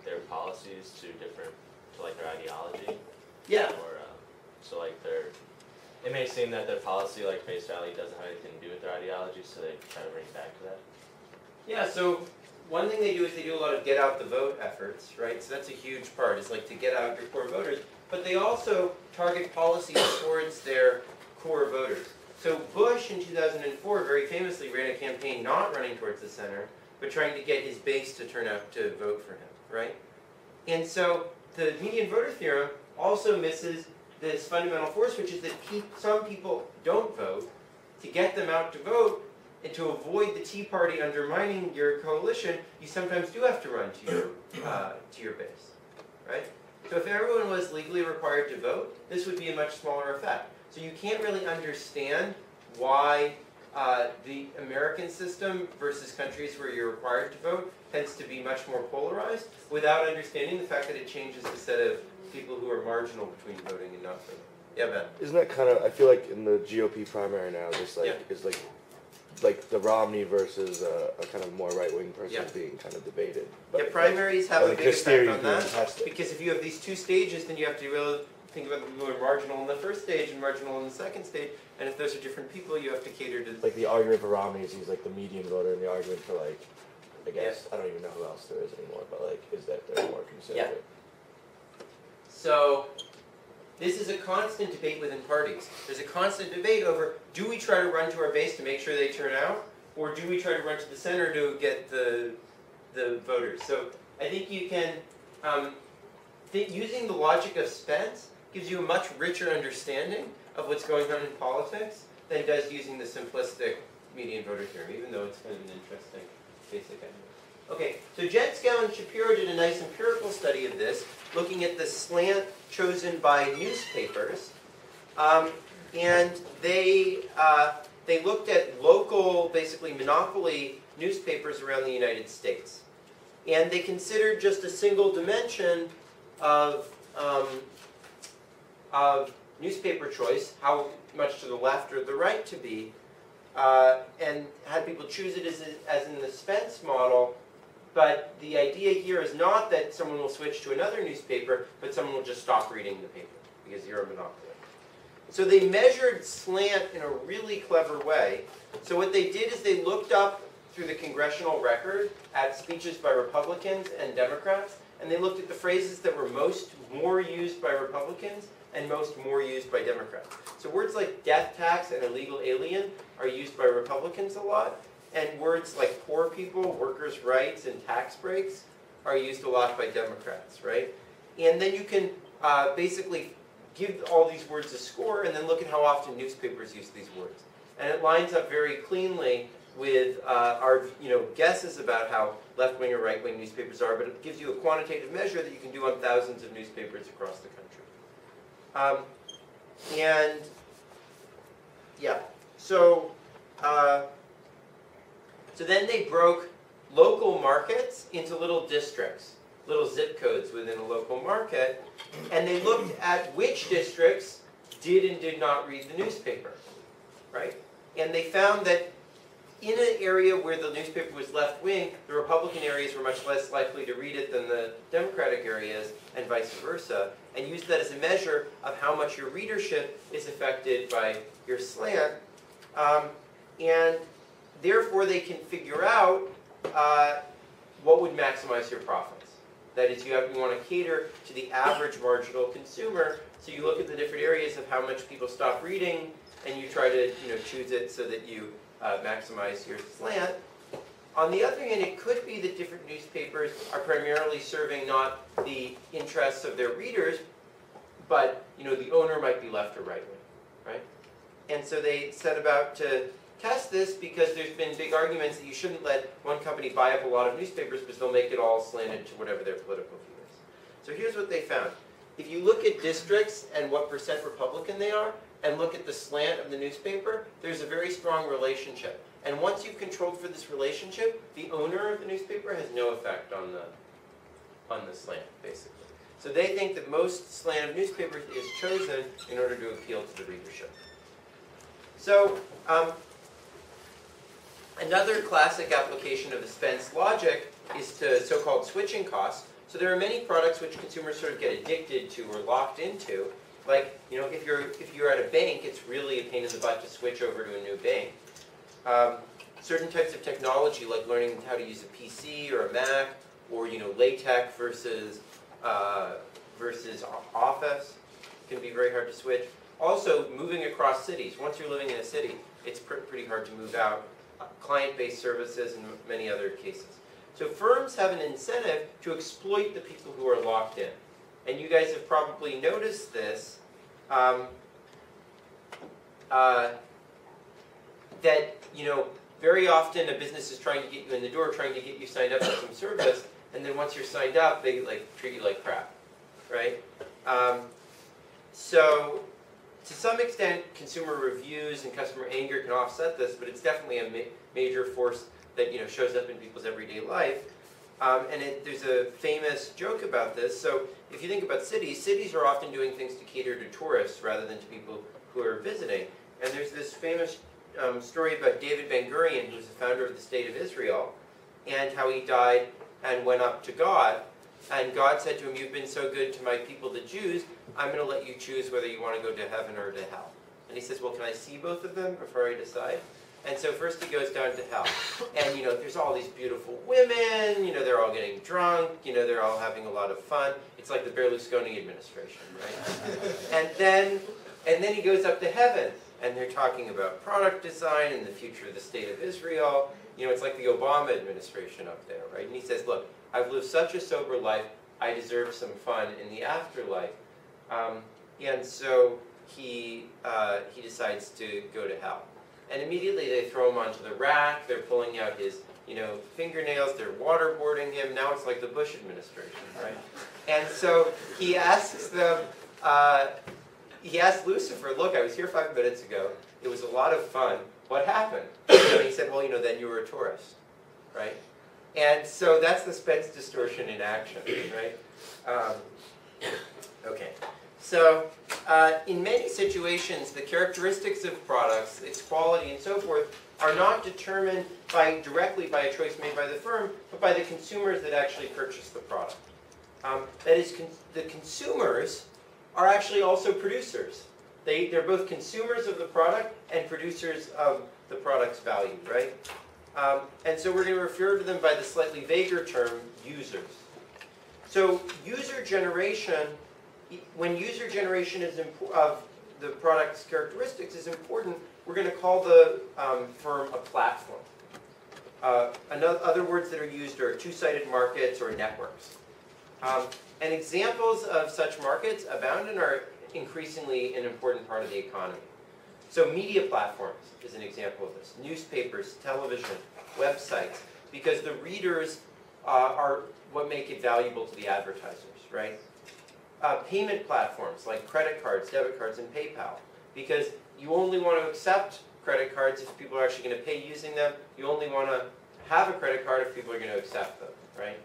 their policies to different, to like their ideology? Yeah. Or, so like it may seem that their policy, like face value, doesn't have anything to do with their ideology, so they try to bring it back to that? Yeah, so one thing they do is they do a lot of get out the vote efforts, right? So that's a huge part, is like to get out your core voters. But they also target policies towards their core voters. So Bush in 2004 very famously ran a campaign not running towards the center, but trying to get his base to turn out to vote for him, right? And so the median voter theorem also misses this fundamental force, which is that some people don't vote. To get them out to vote, and to avoid the Tea Party undermining your coalition, you sometimes do have to run to your base, right? So if everyone was legally required to vote, this would be a much smaller effect. So you can't really understand why the American system versus countries where you're required to vote tends to be much more polarized without understanding the fact that it changes the set of people who are marginal between voting and not voting. Yeah, Ben? Isn't that kind of, I feel like in the GOP primary now, this like is like the Romney versus a kind of more right-wing person being kind of debated. But yeah, primaries have a big effect on that, fantastic. Because if you have these two stages, then you have to really think about people who are marginal in the first stage and marginal in the second stage, and if those are different people, you have to cater to... Like the argument for Romney is he's like the median voter, and the argument for like, I guess, I don't even know who else there is anymore, but like, is that they're more conservative. So, this is a constant debate within parties. There's a constant debate over, do we try to run to our base to make sure they turn out, or do we try to run to the center to get the voters? So I think you can, using the logic of Spence gives you a much richer understanding of what's going on in politics than does using the simplistic median voter theorem, even though it's kind of an interesting basic idea. Okay, so Jetskow and Shapiro did a nice empirical study of this, looking at the slant chosen by newspapers, and they looked at local, basically monopoly newspapers around the United States, and they considered just a single dimension of newspaper choice, how much to the left or the right to be, and had people choose it as in the Spence model. But the idea here is not that someone will switch to another newspaper, but someone will just stop reading the paper because you're a monopoly. So they measured slant in a really clever way. So what they did is they looked up through the congressional record at speeches by Republicans and Democrats, and they looked at the phrases that were more used by Republicans and more used by Democrats. So words like death tax and illegal alien are used by Republicans a lot. And words like poor people, workers' rights, and tax breaks are used a lot by Democrats, right? And then you can basically give all these words a score and then look at how often newspapers use these words. And it lines up very cleanly with our guesses about how left-wing or right-wing newspapers are, but it gives you a quantitative measure that you can do on thousands of newspapers across the country. So then they broke local markets into little districts, little zip codes within a local market, and they looked at which districts did and did not read the newspaper, right? And they found that in an area where the newspaper was left-wing, the Republican areas were much less likely to read it than the Democratic areas, and vice versa, and used that as a measure of how much your readership is affected by your slant. And therefore, they can figure out what would maximize your profits. That is, you want to cater to the average marginal consumer, so you look at the different areas of how much people stop reading, and you try to choose it so that you maximize your slant. On the other hand, it could be that different newspapers are primarily serving not the interests of their readers, but the owner might be left or right-wing, right? And so they set about to test this because there's been big arguments that you shouldn't let one company buy up a lot of newspapers because they'll make it all slanted to whatever their political view is. So here's what they found. If you look at districts and what percent Republican they are, and look at the slant of the newspaper, there's a very strong relationship. And once you've controlled for this relationship, the owner of the newspaper has no effect on the slant, basically. So they think that most slant of newspapers is chosen in order to appeal to the readership. So another classic application of the Spence logic is to so-called switching costs. So there are many products which consumers sort of get addicted to or locked into. Like, you know, if you're at a bank, it's really a pain in the butt to switch over to a new bank. Certain types of technology, like learning how to use a PC or a Mac, or, you know, LaTeX versus Office, can be very hard to switch. Also, moving across cities. Once you're living in a city, it's pretty hard to move out. Client-based services and many other cases. So firms have an incentive to exploit the people who are locked in. And you guys have probably noticed this, that, you know, very often a business is trying to get you in the door, trying to get you signed up for some service, and then once you're signed up, they treat you like crap, right? So to some extent, consumer reviews and customer anger can offset this, but it's definitely a major force that, you know, shows up in people's everyday life. There's a famous joke about this. So if you think about cities, cities are often doing things to cater to tourists rather than to people who are visiting. And there's this famous story about David Ben-Gurion, who's the founder of the State of Israel, and how he died and went up to God. And God said to him, "You've been so good to my people, the Jews, I'm going to let you choose whether you want to go to heaven or to hell." And he says, "Well, can I see both of them before I decide?" And so first he goes down to hell. And, you know, there's all these beautiful women, you know, they're all getting drunk, you know, they're all having a lot of fun. It's like the Berlusconi administration, right? and then he goes up to heaven, and they're talking about product design and the future of the State of Israel. You know, it's like the Obama administration up there, right? And he says, "Look, I've lived such a sober life, I deserve some fun in the afterlife." And so he decides to go to hell. And immediately they throw him onto the rack, they're pulling out his, you know, fingernails, they're waterboarding him. Now it's like the Bush administration, right? And so he asks them, he asked Lucifer, "Look, I was here 5 minutes ago, it was a lot of fun, what happened?" And he said, "Well, you know, then you were a tourist," right? And so that's the Spence distortion in action, right? Okay. So in many situations, the characteristics of products, its quality and so forth, are not determined directly by a choice made by the firm, but by the consumers that actually purchase the product. That is, the consumers are actually also producers. They're both consumers of the product and producers of the product's value, right? And so we're going to refer to them by the slightly vaguer term, users. So user generation, when user generation of the product's characteristics is important, we're going to call the firm a platform. Other words that are used are two-sided markets or networks. And examples of such markets abound and are increasingly an important part of the economy. So media platforms is an example of this. Newspapers, television, websites, because the readers are what make it valuable to the advertisers, right? Payment platforms like credit cards, debit cards, and PayPal, because you only want to accept credit cards if people are actually going to pay using them. You only want to have a credit card if people are going to accept them, right?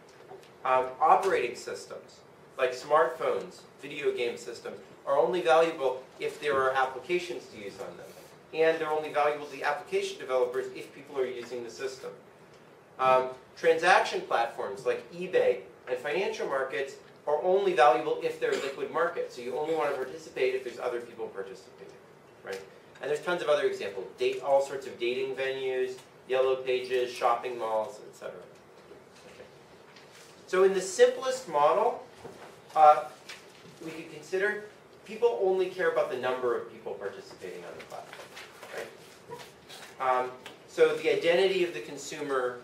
Operating systems like smartphones, video game systems, are only valuable if there are applications to use on them. And they're only valuable to the application developers if people are using the system. Transaction platforms like eBay and financial markets are only valuable if they're liquid markets. So you only want to participate if there's other people participating, right? And there's tons of other examples. All sorts of dating venues, yellow pages, shopping malls, etc. Okay. So in the simplest model, we could consider people only care about the number of people participating on the platform, right? So the identity of the consumer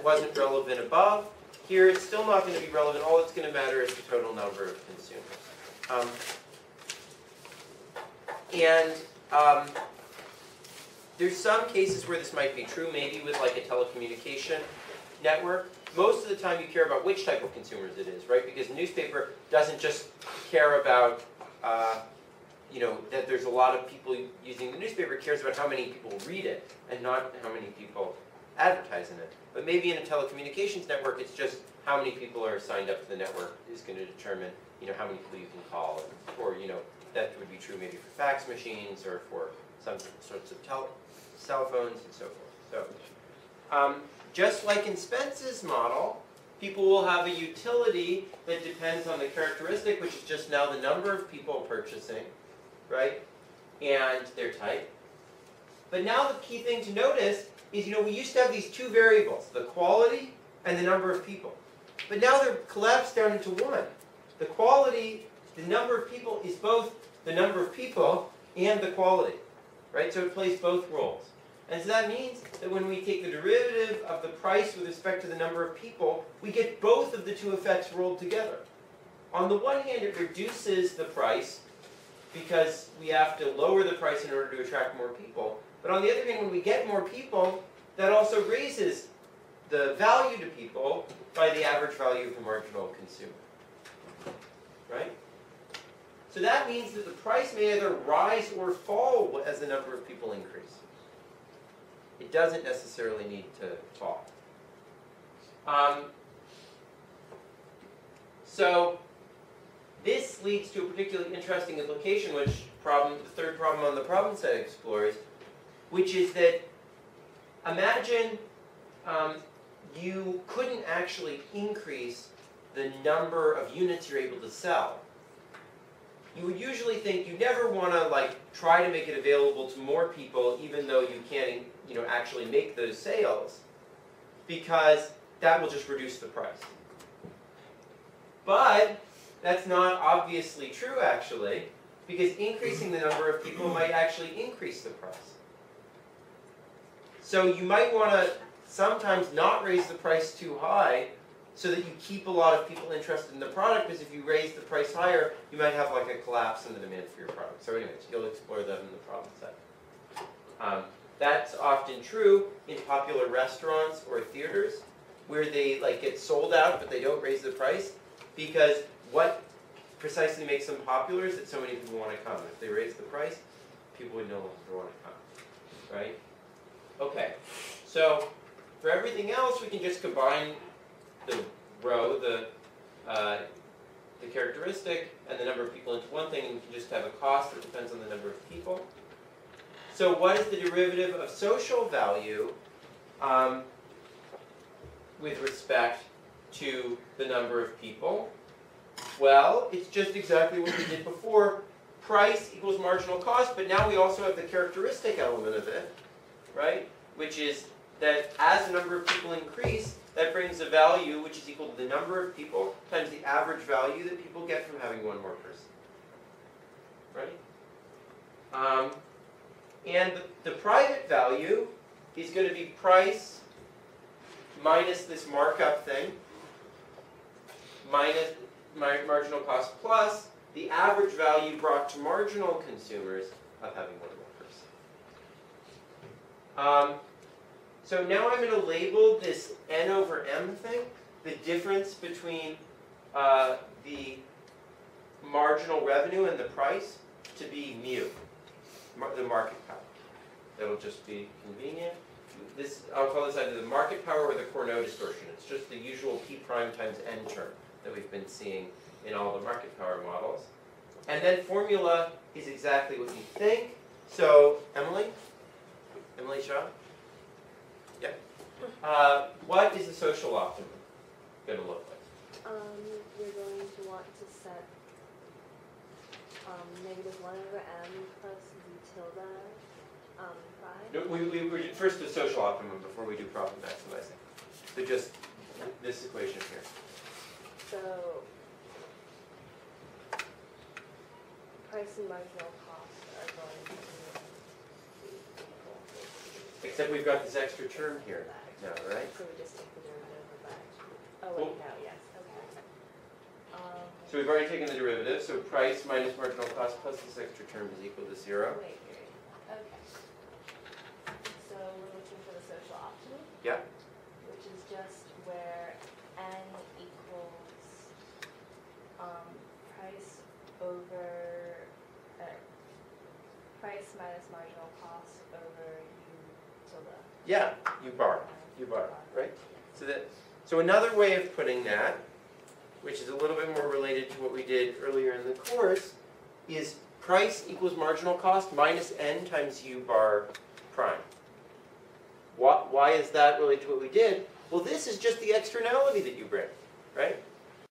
wasn't relevant above. Here, it's still not going to be relevant. All that's going to matter is the total number of consumers. There's some cases where this might be true, maybe with like a telecommunication network. Most of the time you care about which type of consumers it is, right? Because the newspaper doesn't just care about, you know, that there's a lot of people using the newspaper. It cares about how many people read it and not how many people advertise in it. But maybe in a telecommunications network, it's just how many people are signed up to the network is going to determine, you know, how many people you can call. Or, you know, that would be true maybe for fax machines or for some sorts of cell phones and so forth. So, just like in Spence's model, people will have a utility that depends on the characteristic, which is just now the number of people purchasing, right? And their type. But now the key thing to notice is, we used to have these two variables, the quality and the number of people. But now they're collapsed down into one. The quality, the number of people, is both the number of people and the quality, right? So it plays both roles. And so that means that when we take the derivative of the price with respect to the number of people, we get both of the two effects rolled together. On the one hand, it reduces the price because we have to lower the price in order to attract more people. But on the other hand, when we get more people, that also raises the value to people by the average value of the marginal consumer. Right? So that means that the price may either rise or fall as the number of people increase. It doesn't necessarily need to fall. So this leads to a particularly interesting implication, which the third problem on the problem set explores, which is that imagine you couldn't actually increase the number of units you're able to sell. You would usually think you never want to try to make it available to more people, even though you can't actually make those sales, because that will just reduce the price. But that's not obviously true, actually, because increasing the number of people might actually increase the price. So you might want to sometimes not raise the price too high so that you keep a lot of people interested in the product, because if you raise the price higher, you might have a collapse in the demand for your product. So anyways, you'll explore that in the problem set. That's often true in popular restaurants or theaters, where they get sold out but they don't raise the price, because what precisely makes them popular is that so many people want to come. If they raise the price, people would no longer want to come, right? Okay, so for everything else, we can just combine the row, the characteristic, and the number of people into one thing, and we can just have a cost that depends on the number of people. So what is the derivative of social value with respect to the number of people? Well, it's just exactly what we did before. Price equals marginal cost, but now we also have the characteristic element of it, right? Which is that as the number of people increase, that brings a value which is equal to the number of people times the average value that people get from having one more person, right? And the private value is going to be price minus this markup thing, minus marginal cost plus the average value brought to marginal consumers of having one more person. So now I'm going to label this n over m thing, the difference between the marginal revenue and the price, to be mu, the market power. That'll just be convenient. I'll call this either the market power or the Cournot distortion. It's just the usual p prime times n term that we've been seeing in all the market power models. And then formula is exactly what you think. So Emily Shaw? Yeah. What is the social optimum going to look like? You're going to want to set -1 over m plus v tilde prime. No, we first the social optimum before we do profit maximizing. So just this equation here. So price and marginal costs are going to be equal. Except we've got this extra term here now, right? So we just take the derivative of that. Oh wait, no, yes, okay. So we've already taken the derivative, so price minus marginal cost plus this extra term is equal to 0. Wait, period. Okay. So we're looking for the social optimum? Yeah. Which is just where n equals price over price minus marginal cost over u tilde. Yeah, U bar, right? So another way of putting that, which is a little bit more related to what we did earlier in the course, is price equals marginal cost minus n times u bar prime. Why is that related to what we did? Well, this is just the externality that you bring, right?